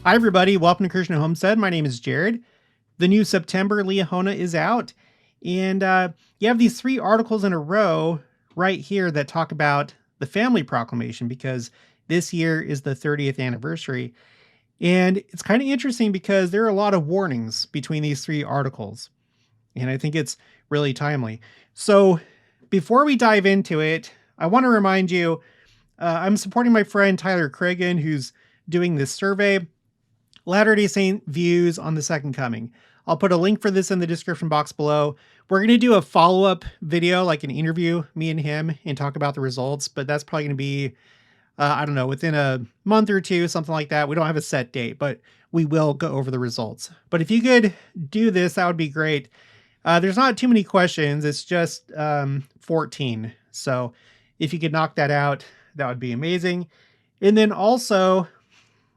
Hi, everybody. Welcome to Christian Homestead. My name is Jared. The new September Liahona is out. And you have these 3 articles in a row right here that talk about the Family Proclamation because this year is the 30th anniversary. And it's kind of interesting because there are a lot of warnings between these 3 articles. And I think it's really timely. So before we dive into it, I want to remind you, I'm supporting my friend Tyler Cragen, who's doing this survey. Latter-day Saint views on the Second Coming. I'll put a link for this in the description box below. We're going to do a follow-up video, like an interview, me and him, and talk about the results, but that's probably going to be, I don't know, within a month or two, something like that. We don't have a set date, but we will go over the results. But if you could do this, that would be great. There's not too many questions. It's just 14. So if you could knock that out, that would be amazing. And then also,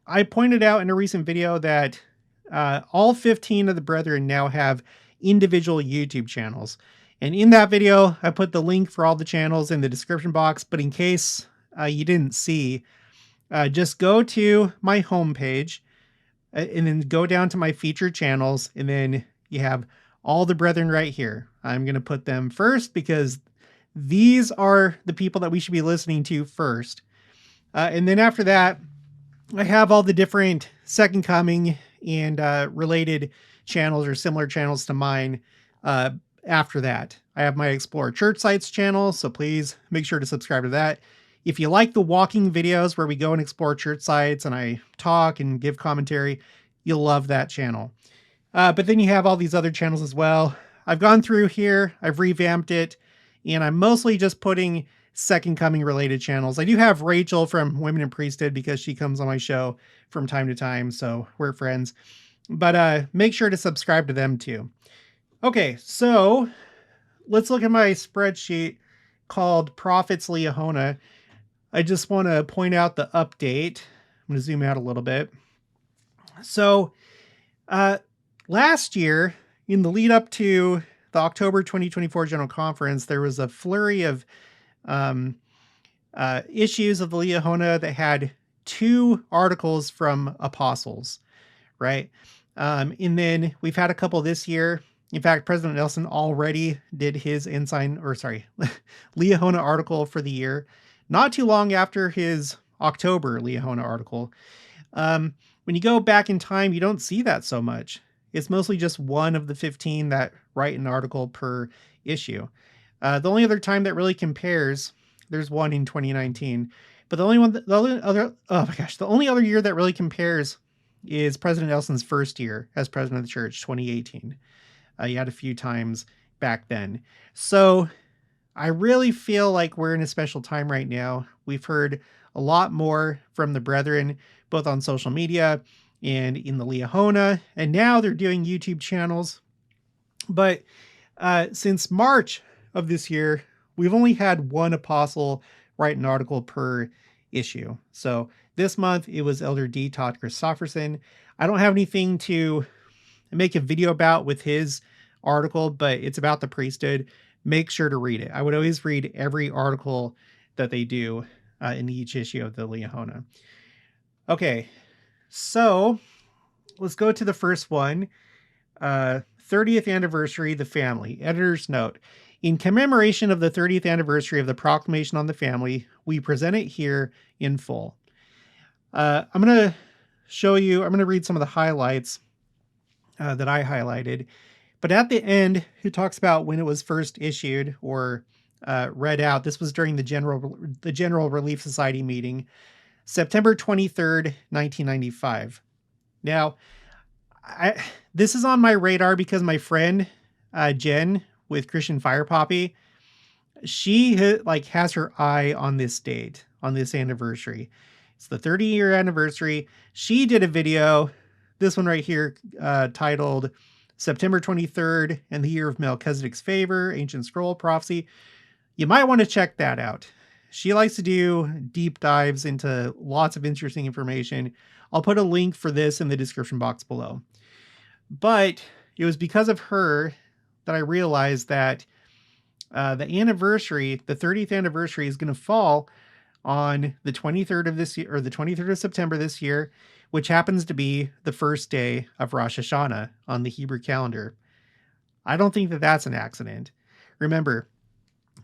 I pointed out in a recent video that all 15 of the brethren now have individual YouTube channels. And in that video, I put the link for all the channels in the description box. But in case you didn't see, just go to my homepage and then go down to my featured channels. And then you have all the brethren right here. I'm going to put them first because these are the people that we should be listening to first. And then after that, I have all the different Second Coming and related channels or similar channels to mine after that. I have my Explore Church Sites channel, so please make sure to subscribe to that. If you like the walking videos where we go and explore church sites and I talk and give commentary, you'll love that channel. But then you have all these other channels as well. I've gone through here, I've revamped it, and I'm mostly just putting Second Coming related channels. I do have Rachel from Women in Priesthood because she comes on my show from time to time, so we're friends. But make sure to subscribe to them too. Okay, so let's look at my spreadsheet called Prophets Liahona. I just want to point out the update. I'm going to zoom out a little bit. So last year, in the lead up to the October 2024 General Conference, there was a flurry of issues of the Liahona that had 2 articles from apostles, right? And then we've had a couple this year. In fact, President Nelson already did his Liahona article for the year, not too long after his October Liahona article. When you go back in time, you don't see that so much. It's mostly just one of the 15 that write an article per issue. The only other time that really compares, there's one in 2019, but the only other year that really compares is President Nelson's first year as president of the church, 2018. You had a few times back then. So I really feel like we're in a special time right now. We've heard a lot more from the brethren, both on social media and in the Liahona, and now they're doing YouTube channels. But since March of this year, we've only had one apostle write an article per issue. So this month it was Elder D. Todd Christofferson. I don't have anything to make a video about with his article, but it's about the priesthood. Make sure to read it. I would always read every article that they do in each issue of the Liahona. Okay, so let's go to the first one. 30th anniversary, the family. Editor's note. In commemoration of the 30th anniversary of the Proclamation on the Family, we present it here in full. I'm going to read some of the highlights that I highlighted. But at the end, who talks about when it was first issued or read out. This was during the General Relief Society meeting, September 23rd, 1995. Now, this is on my radar because my friend Jen with Christian Fire Poppy, she has her eye on this date, on this anniversary. It's the 30-year anniversary. She did a video, this one right here, titled September 23rd and the Year of Melchizedek's Favor, Ancient Scroll Prophecy. You might want to check that out. She likes to do deep dives into lots of interesting information. I'll put a link for this in the description box below. But it was because of her that I realized that the anniversary, the 30th anniversary, is going to fall on the 23rd of this year, or the 23rd of September this year, which happens to be the first day of Rosh Hashanah on the Hebrew calendar. I don't think that that's an accident. Remember,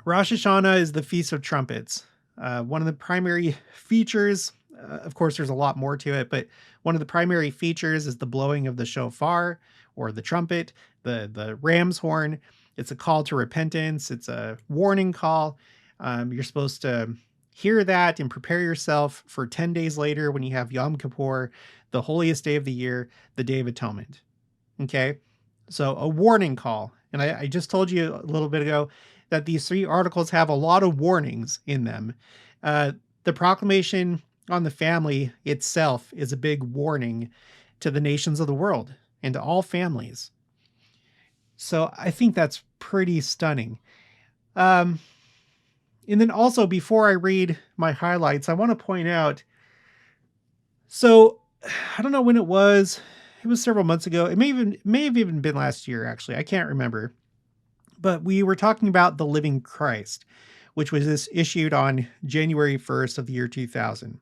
Rosh Hashanah is the Feast of Trumpets. One of the primary features, of course, there's a lot more to it, but one of the primary features is the blowing of the shofar or the trumpet, the ram's horn. It's a call to repentance. It's a warning call. You're supposed to hear that and prepare yourself for 10 days later when you have Yom Kippur, the holiest day of the year, the Day of Atonement. Okay? So a warning call. And I just told you a little bit ago that these 3 articles have a lot of warnings in them. The proclamation on the family itself is a big warning to the nations of the world and to all families. So I think that's pretty stunning. And then also, before I read my highlights, I want to point out, so I don't know when it was several months ago. It may have even been last year, actually. I can't remember. But we were talking about the Living Christ, which was issued on January 1st of the year 2000.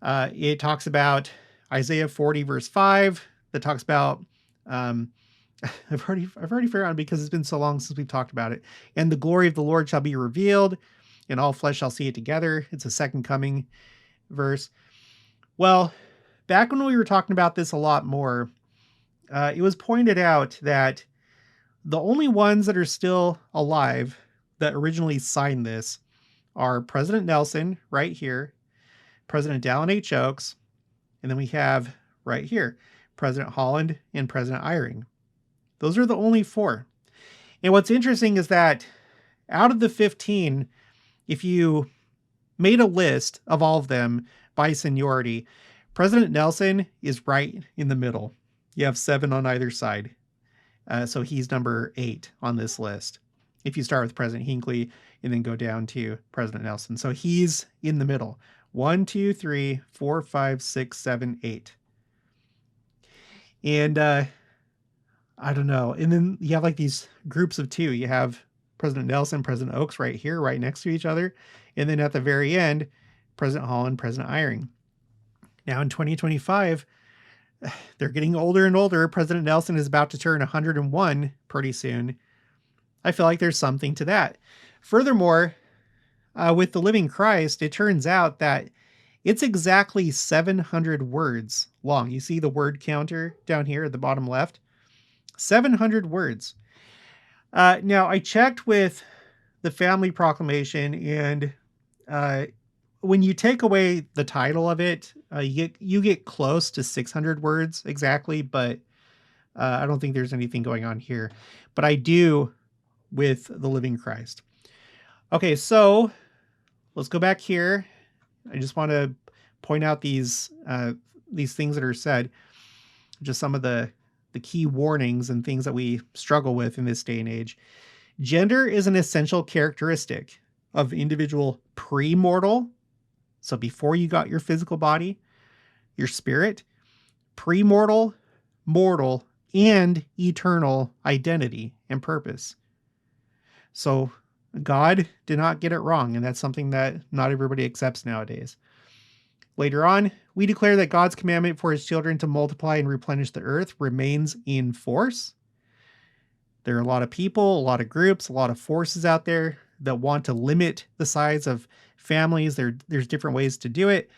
It talks about Isaiah 40 verse 5 that talks about, I've already forgotten because it's been so long since we've talked about it. And the glory of the Lord shall be revealed, and all flesh shall see it together. It's a second coming verse. Well, back when we were talking about this a lot more, it was pointed out that the only ones that are still alive that originally signed this are President Nelson right here, President Dallin H. Oaks, and then we have right here, President Holland and President Eyring. Those are the only 4. And what's interesting is that out of the 15, if you made a list of all of them by seniority, President Nelson is right in the middle. You have 7 on either side. So he's number 8 on this list. If you start with President Hinckley and then go down to President Nelson. So he's in the middle. 1, 2, 3, 4, 5, 6, 7, 8. And I don't know. And then you have like these groups of 2. You have President Nelson, President Oaks right here, right next to each other. And then at the very end, President Holland, President Eyring. Now in 2025, they're getting older and older. President Nelson is about to turn 101 pretty soon. I feel like there's something to that. Furthermore, with the Living Christ, it turns out that it's exactly 700 words long. You see the word counter down here at the bottom left? 700 words. Now, I checked with the Family Proclamation, and when you take away the title of it, you get close to 600 words exactly, but I don't think there's anything going on here. But I do with the Living Christ. Okay, so let's go back here. I just want to point out these things that are said, just some of the key warnings and things that we struggle with in this day and age. Gender is an essential characteristic of individual pre-mortal. So before you got your physical body, your spirit, pre-mortal, mortal, and eternal identity and purpose. So God did not get it wrong, and that's something that not everybody accepts nowadays. Later on, we declare that God's commandment for his children to multiply and replenish the earth remains in force. There are a lot of people, a lot of groups, a lot of forces out there that want to limit the size of families. There's different ways to do it.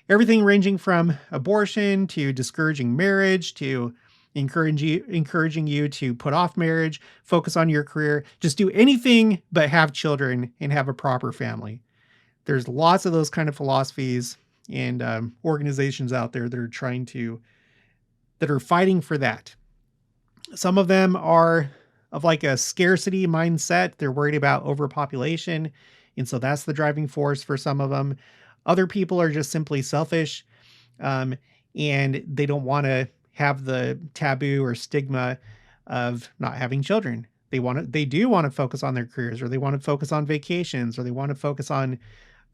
Everything ranging from abortion to discouraging marriage to encouraging you to put off marriage, focus on your career, just do anything but have children and have a proper family. There's lots of those kind of philosophies and organizations out there that are fighting for that. Some of them are of like a scarcity mindset. They're worried about overpopulation. And so that's the driving force for some of them. Other people are just simply selfish, and they don't want to have the taboo or stigma of not having children. They do want to focus on their careers, or they want to focus on vacations, or they want to focus on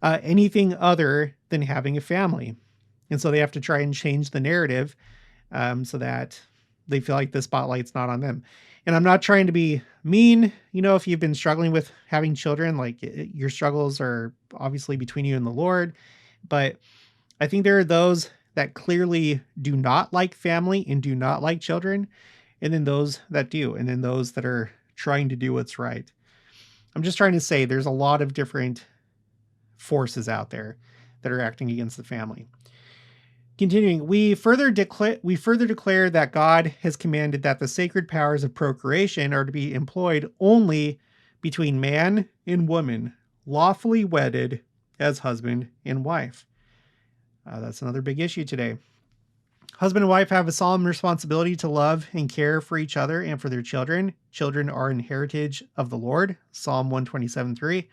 anything other than having a family. And so they have to try and change the narrative so that they feel like the spotlight's not on them. And I'm not trying to be mean. If you've been struggling with having children, like your struggles are obviously between you and the Lord. But I think there are those that clearly do not like family and do not like children, and then those that do, and then those that are trying to do what's right. I'm just trying to say there's a lot of different forces out there that are acting against the family. Continuing, we further declare that God has commanded that the sacred powers of procreation are to be employed only between man and woman, lawfully wedded as husband and wife. That's another big issue today. Husband and wife have a solemn responsibility to love and care for each other and for their children. Children are an heritage of the Lord, Psalm 127:3.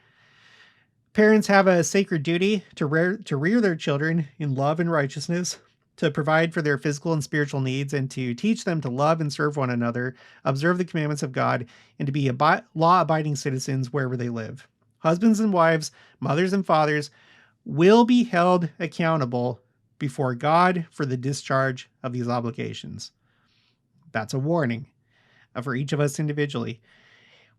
Parents have a sacred duty to rear their children in love and righteousness, to provide for their physical and spiritual needs, and to teach them to love and serve one another, observe the commandments of God, and to be law-abiding citizens wherever they live. Husbands and wives, mothers and fathers will be held accountable before God for the discharge of these obligations. That's a warning for each of us individually.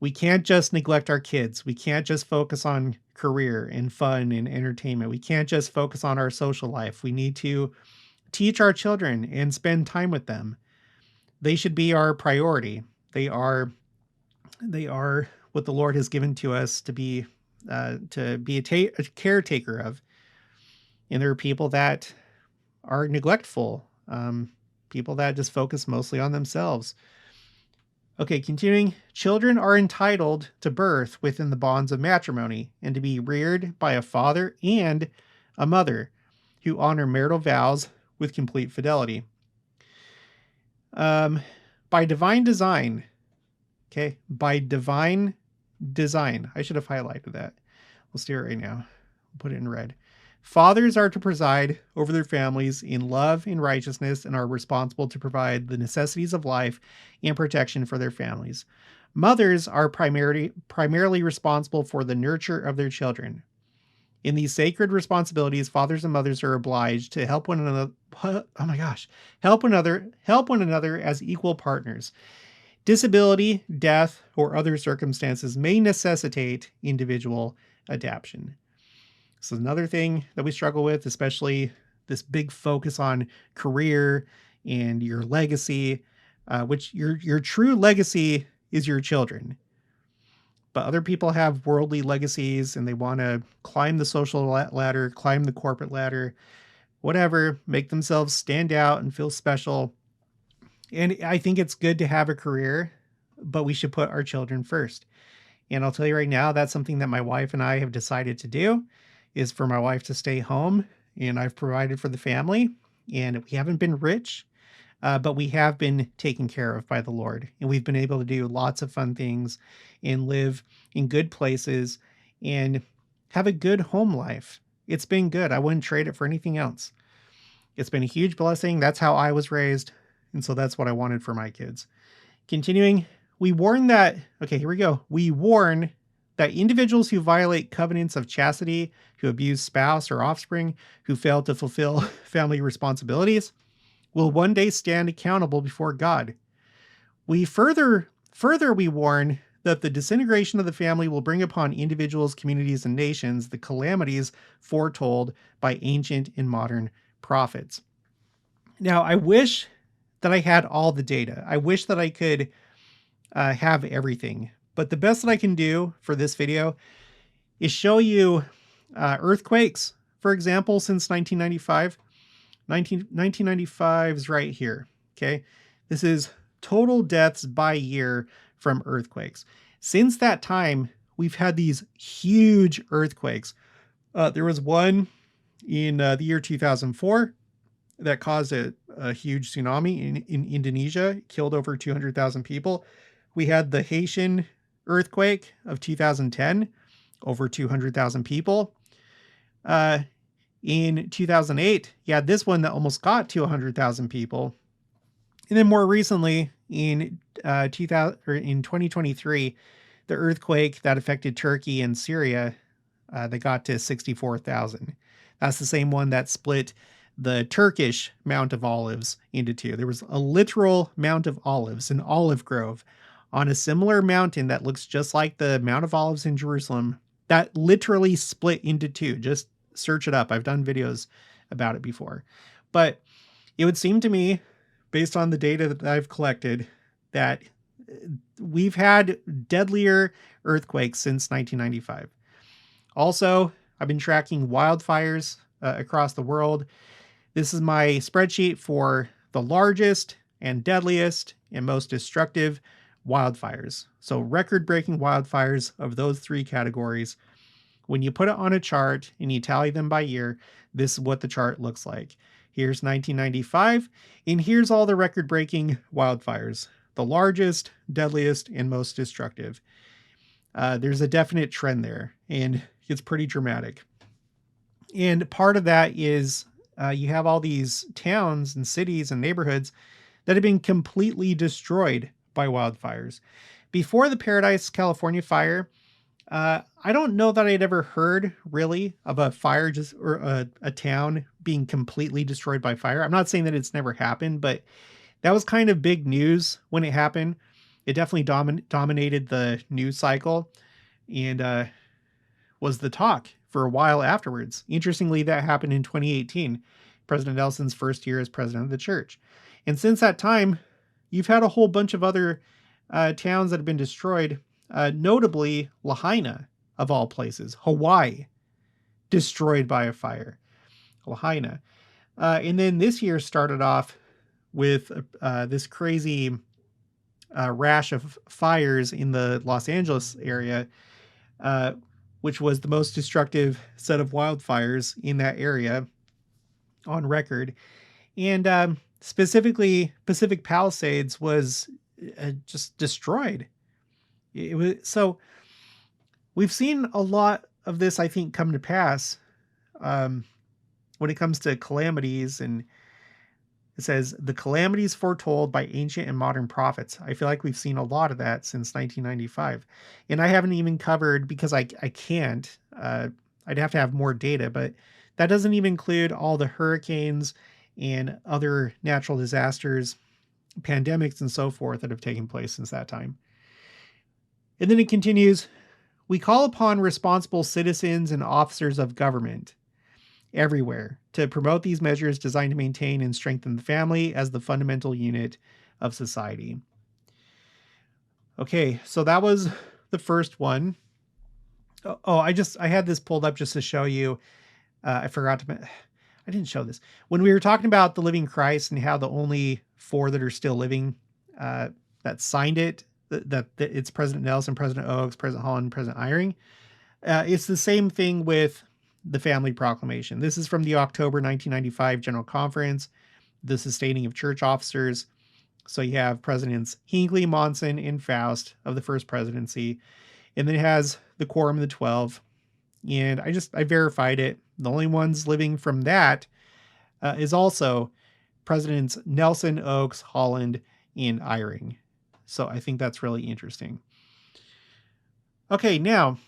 We can't just neglect our kids. We can't just focus on career and fun and entertainment. We can't just focus on our social life. We need to teach our children and spend time with them. They should be our priority. They are what the Lord has given to us to be a caretaker of. And there are people that are neglectful, people that just focus mostly on themselves. Okay, continuing. Children are entitled to birth within the bonds of matrimony and to be reared by a father and a mother who honor marital vows with complete fidelity. By divine design. Okay, by divine design. I should have highlighted that. Let's do it right now. Put it in red. Fathers are to preside over their families in love and righteousness and are responsible to provide the necessities of life and protection for their families. Mothers are primarily responsible for the nurture of their children. In these sacred responsibilities, fathers and mothers are obliged to help one another as equal partners. Disability, death, or other circumstances may necessitate individual adaptation. So another thing that we struggle with, especially this big focus on career and your legacy, which your true legacy is your children. But other people have worldly legacies and they want to climb the social ladder, climb the corporate ladder, whatever, make themselves stand out and feel special. And I think it's good to have a career, but we should put our children first. And I'll tell you right now, that's something that my wife and I have decided to do, is for my wife to stay home, and I've provided for the family, and we haven't been rich, but we have been taken care of by the Lord, and we've been able to do lots of fun things and live in good places and have a good home life. It's been good. I wouldn't trade it for anything else. It's been a huge blessing. That's how I was raised, and so that's what I wanted for my kids. Continuing, we warn that individuals who violate covenants of chastity, who abuse spouse or offspring, who fail to fulfill family responsibilities, will one day stand accountable before God. We further we warn that the disintegration of the family will bring upon individuals, communities, and nations the calamities foretold by ancient and modern prophets. Now, I wish that I had all the data. I wish that I could have everything. But the best that I can do for this video is show you earthquakes, for example, since 1995. 1995 is right here, okay? This is total deaths by year from earthquakes. Since that time, we've had these huge earthquakes. There was one in the year 2004 that caused a huge tsunami in Indonesia, killed over 200,000 people. We had the Haitian earthquake of 2010, over 200,000 people. In 2008, you had this one that almost got to 100,000 people. And then more recently, in 2023, the earthquake that affected Turkey and Syria, that got to 64,000. That's the same one that split the Turkish Mount of Olives into two. There was a literal Mount of Olives, an olive grove, on a similar mountain that looks just like the Mount of Olives in Jerusalem, that literally split into two. Just search it up. I've done videos about it before. But it would seem to me, based on the data that I've collected, that we've had deadlier earthquakes since 1995. Also, I've been tracking wildfires across the world. This is my spreadsheet for the largest and deadliest and most destructive wildfires. So record-breaking wildfires of those three categories. When you put it on a chart and you tally them by year, this is what the chart looks like. Here's 1995, and here's all the record-breaking wildfires. The largest, deadliest, and most destructive. There's a definite trend there, and it's pretty dramatic. And part of that is you have all these towns and cities and neighborhoods that have been completely destroyed by wildfires. Before the Paradise, California fire, I don't know that I'd ever heard really of a fire or a town being completely destroyed by fire. I'm not saying that it's never happened, but that was kind of big news when it happened. It definitely dominated the news cycle and was the talk for a while afterwards. Interestingly, that happened in 2018, President Nelson's first year as president of the church. And since that time, you've had a whole bunch of other towns that have been destroyed, notably Lahaina, of all places, Hawaii, destroyed by a fire. Lahaina. And then this year started off with this crazy rash of fires in the Los Angeles area, which was the most destructive set of wildfires in that area on record. And specifically, Pacific Palisades was just destroyed. So we've seen a lot of this, I think, come to pass when it comes to calamities. And it says, the calamities foretold by ancient and modern prophets. I feel like we've seen a lot of that since 1995. And I haven't even covered, because I can't, I'd have to have more data, but that doesn't even include all the hurricanes and other natural disasters, pandemics, and so forth that have taken place since that time. And then it continues, we call upon responsible citizens and officers of government everywhere to promote these measures designed to maintain and strengthen the family as the fundamental unit of society. Okay, so that was the first one. Oh, I had this pulled up just to show you. I didn't show this. When we were talking about the living Christ and how the only 4 that are still living that signed it, that it's President Nelson, President Oaks, President Holland, President Eyring. It's the same thing with the Family Proclamation. This is from the October 1995 General Conference, the sustaining of church officers. So you have Presidents Hinckley, Monson, and Faust of the First Presidency. And then it has the Quorum of the 12. And I verified it. The only ones living from that is also Presidents Nelson, Oaks, Holland, and Eyring. So I think that's really interesting. Okay, now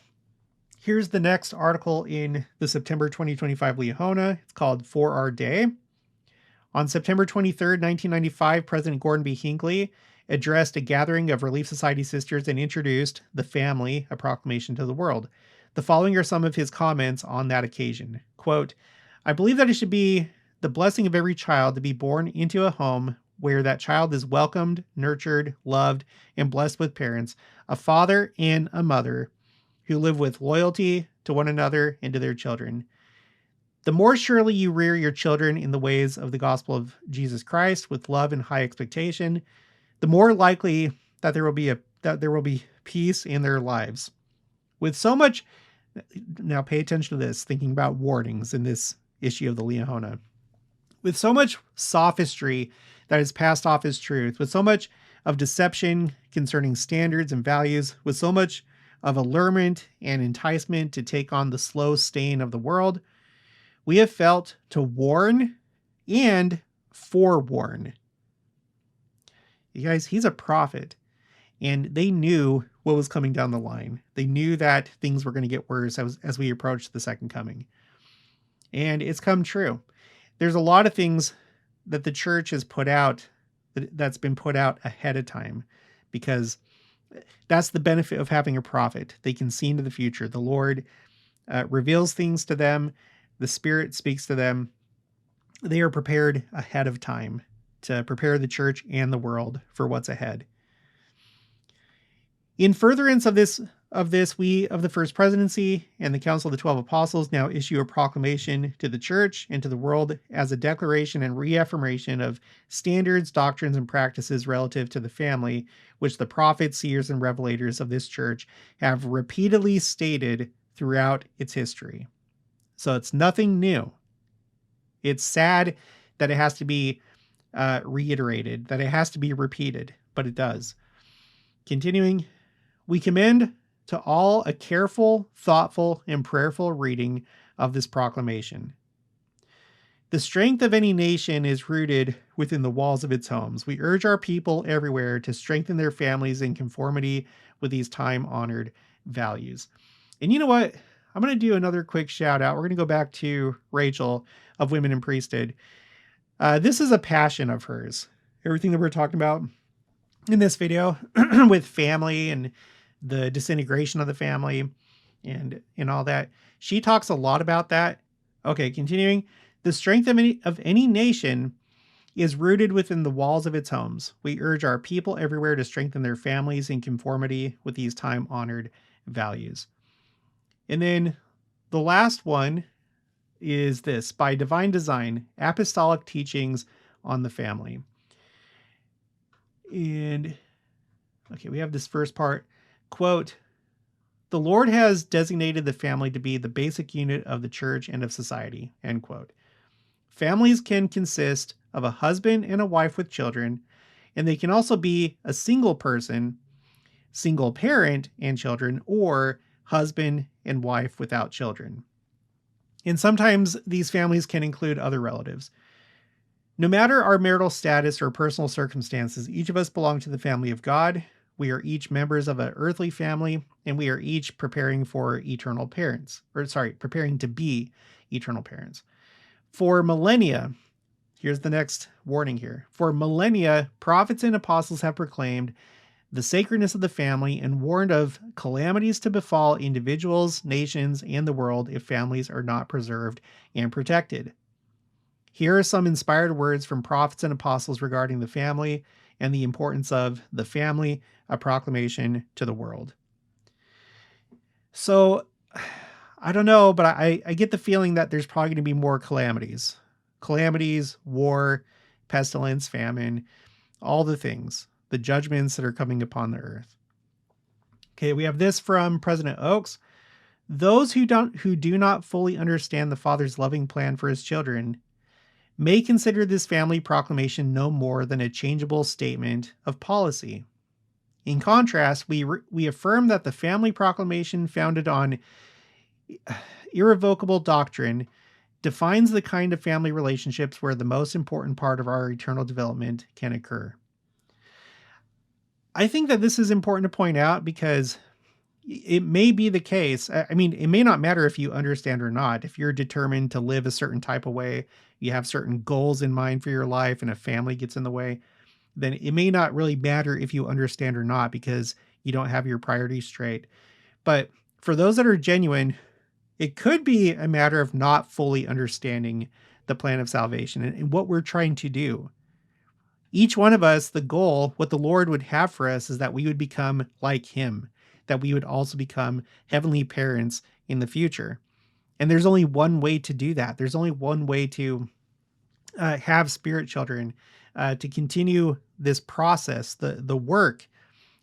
here's the next article in the September 2025 Liahona. It's called For Our Day. On September 23rd, 1995, President Gordon B. Hinckley addressed a gathering of Relief Society sisters and introduced The Family, a Proclamation to the World. The following are some of his comments on that occasion. Quote, I believe that it should be the blessing of every child to be born into a home where that child is welcomed, nurtured, loved, and blessed with parents, a father and a mother who live with loyalty to one another and to their children. The more surely you rear your children in the ways of the gospel of Jesus Christ with love and high expectation, the more likely that there will be peace in their lives. With so much, now pay attention to this, thinking about warnings in this issue of the Liahona. With so much sophistry that is passed off as truth, with so much of deception concerning standards and values, with so much of allurement and enticement to take on the slow stain of the world, we have felt to warn and forewarn. You guys, he's a prophet, and they knew what was coming down the line. They knew that things were going to get worse as we approached the second coming. And it's come true. There's a lot of things that the church has put out that's been put out ahead of time, because that's the benefit of having a prophet. They can see into the future. The Lord reveals things to them. The Spirit speaks to them They are prepared ahead of time to prepare the church and the world for what's ahead. In furtherance of this, we of the First Presidency and the Council of the 12 Apostles now issue a proclamation to the church and to the world as a declaration and reaffirmation of standards, doctrines, and practices relative to the family, which the prophets, seers, and revelators of this church have repeatedly stated throughout its history. So it's nothing new. It's sad that it has to be reiterated, that it has to be repeated, but it does. Continuing, we commend to all a careful, thoughtful, and prayerful reading of this proclamation. The strength of any nation is rooted within the walls of its homes. We urge our people everywhere to strengthen their families in conformity with these time-honored values. And you know what? I'm going to do another quick shout out. We're going to go back to Rachel of Women in Priesthood. This is a passion of hers. Everything that we're talking about in this video with family and the disintegration of the family and all that. She talks a lot about that. Okay, continuing. The strength of any nation is rooted within the walls of its homes. We urge our people everywhere to strengthen their families in conformity with these time-honored values. And then the last one is this: by divine design, apostolic teachings on the family. And okay, we have this first part. Quote, the Lord has designated the family to be the basic unit of the church and of society, end quote. Families can consist of a husband and a wife with children, and they can also be a single person, single parent and children, or husband and wife without children. And sometimes these families can include other relatives. No matter our marital status or personal circumstances, each of us belong to the family of God. We are each members of an earthly family, and we are each preparing for eternal parents, preparing to be eternal parents. For millennia, here's the next warning here. For millennia, prophets and apostles have proclaimed the sacredness of the family and warned of calamities to befall individuals, nations, and the world if families are not preserved and protected. Here are some inspired words from prophets and apostles regarding the family and the importance of the family, a proclamation to the world. So, I don't know, but I get the feeling that there's probably going to be more calamities. Calamities, war, pestilence, famine, all the things, the judgments that are coming upon the earth. Okay, we have this from President Oakes. Those who do not fully understand the Father's loving plan for his children may consider this family proclamation no more than a changeable statement of policy. In contrast, we affirm that the family proclamation, founded on irrevocable doctrine, defines the kind of family relationships where the most important part of our eternal development can occur. I think that this is important to point out because it may be the case. I mean, it may not matter if you understand or not. If you're determined to live a certain type of way, you have certain goals in mind for your life, and a family gets in the way, then it may not really matter if you understand or not because you don't have your priorities straight. But for those that are genuine, it could be a matter of not fully understanding the plan of salvation and what we're trying to do. Each one of us, the goal, what the Lord would have for us is that we would become like him, that we would also become heavenly parents in the future. And there's only one way to do that. There's only one way to have spirit children, to continue this process, the work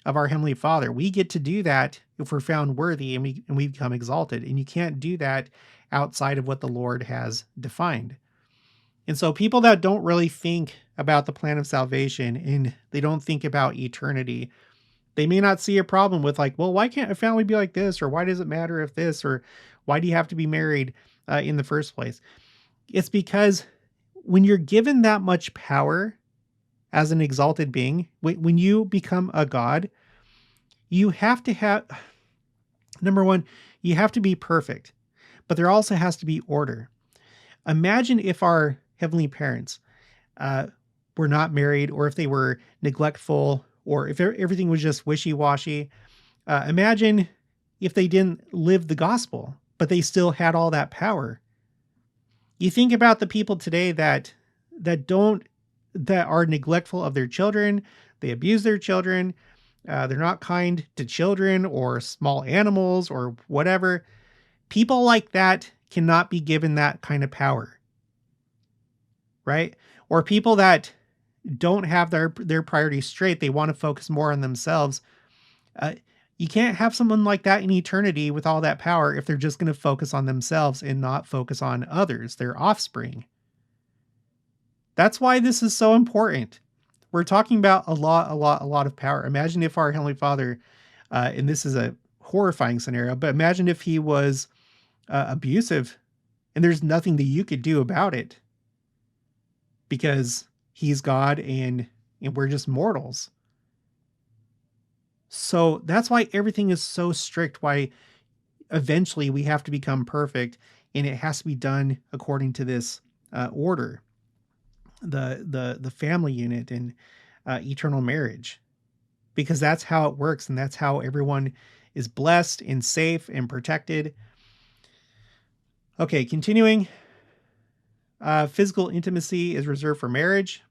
of our Heavenly Father. We get to do that if we're found worthy and we become exalted. And you can't do that outside of what the Lord has defined. And so people that don't really think about the plan of salvation and they don't think about eternity, they may not see a problem with like, well, why can't a family be like this? Or why does it matter if this? Or why do you have to be married in the first place? It's because when you're given that much power as an exalted being, when you become a God, you have to have, number one, you have to be perfect, but there also has to be order. Imagine if our heavenly parents were not married, or if they were neglectful, or if everything was just wishy-washy. Imagine if they didn't live the gospel, but they still had all that power. You think about the people today that are neglectful of their children. They abuse their children. They're not kind to children or small animals or whatever. People like that cannot be given that kind of power, right? Or people that don't have their priorities straight. They want to focus more on themselves. You can't have someone like that in eternity with all that power if they're just going to focus on themselves and not focus on others, their offspring. That's why this is so important. We're talking about a lot of power. Imagine if our Heavenly Father, and this is a horrifying scenario, but imagine if he was abusive and there's nothing that you could do about it because he's God and we're just mortals. So that's why everything is so strict, why eventually we have to become perfect, and it has to be done according to this order, the family unit and eternal marriage, because that's how it works, and that's how everyone is blessed and safe and protected. Okay, continuing. Physical intimacy is reserved for marriage.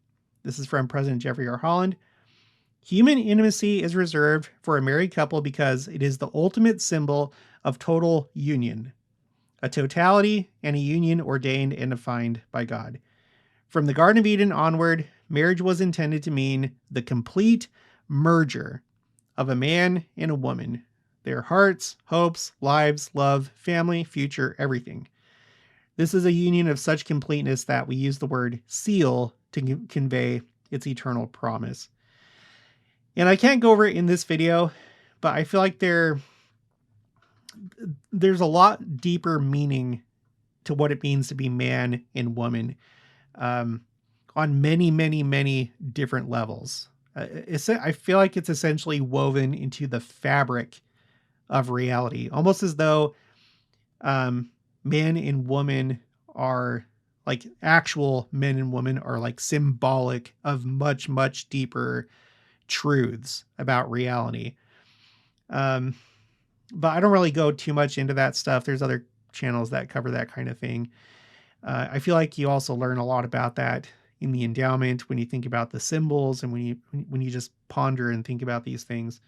This is from President Jeffrey R. Holland. Human intimacy is reserved for a married couple because it is the ultimate symbol of total union, a totality and a union ordained and defined by God. From the Garden of Eden onward, marriage was intended to mean the complete merger of a man and a woman, their hearts, hopes, lives, love, family, future, everything. This is a union of such completeness that we use the word seal to convey its eternal promise. And I can't go over it in this video, but I feel like there's a lot deeper meaning to what it means to be man and woman on many different levels. I feel like it's essentially woven into the fabric of reality, almost as though man and woman are like actual men and women are like symbolic of much deeper truths about reality. But I don't really go too much into that stuff. There's other channels that cover that kind of thing. I feel like you also learn a lot about that in the endowment when you think about the symbols and when you just ponder and think about these things.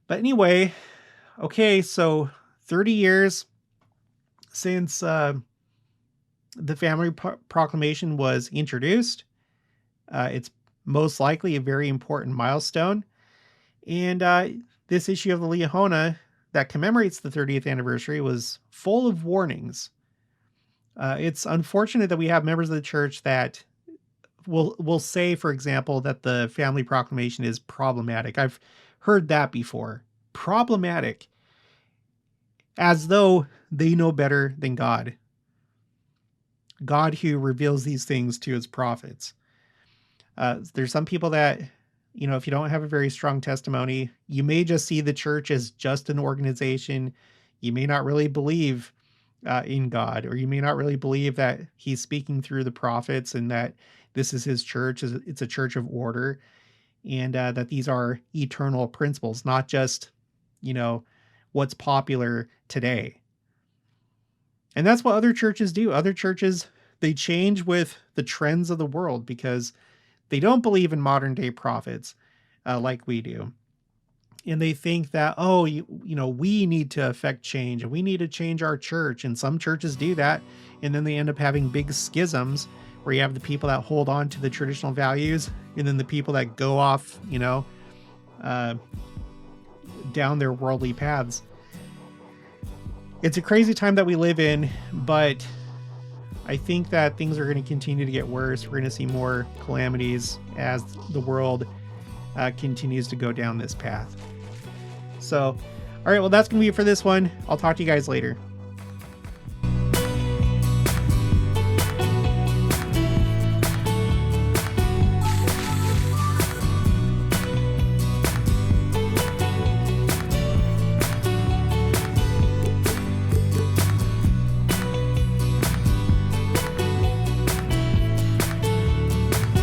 But anyway, okay, so 30 years since the Family Proclamation was introduced. It's most likely a very important milestone. And this issue of the Liahona that commemorates the 30th anniversary was full of warnings. It's unfortunate that we have members of the church that will say, for example, that the Family Proclamation is problematic. I've heard that before. Problematic. As though they know better than God. God who reveals these things to his prophets. There's some people that, if you don't have a very strong testimony, you may just see the church as just an organization. You may not really believe in God, or you may not really believe that he's speaking through the prophets and that this is his church. It's a church of order, and that these are eternal principles, not just, what's popular today. And that's what other churches do. Other churches, they change with the trends of the world because they don't believe in modern day prophets like we do. And they think that, we need to affect change and we need to change our church. And some churches do that. And then they end up having big schisms where you have the people that hold on to the traditional values and then the people that go off, down their worldly paths. It's a crazy time that we live in, but I think that things are going to continue to get worse. We're going to see more calamities as the world continues to go down this path. So, all right, well, that's going to be it for this one. I'll talk to you guys later.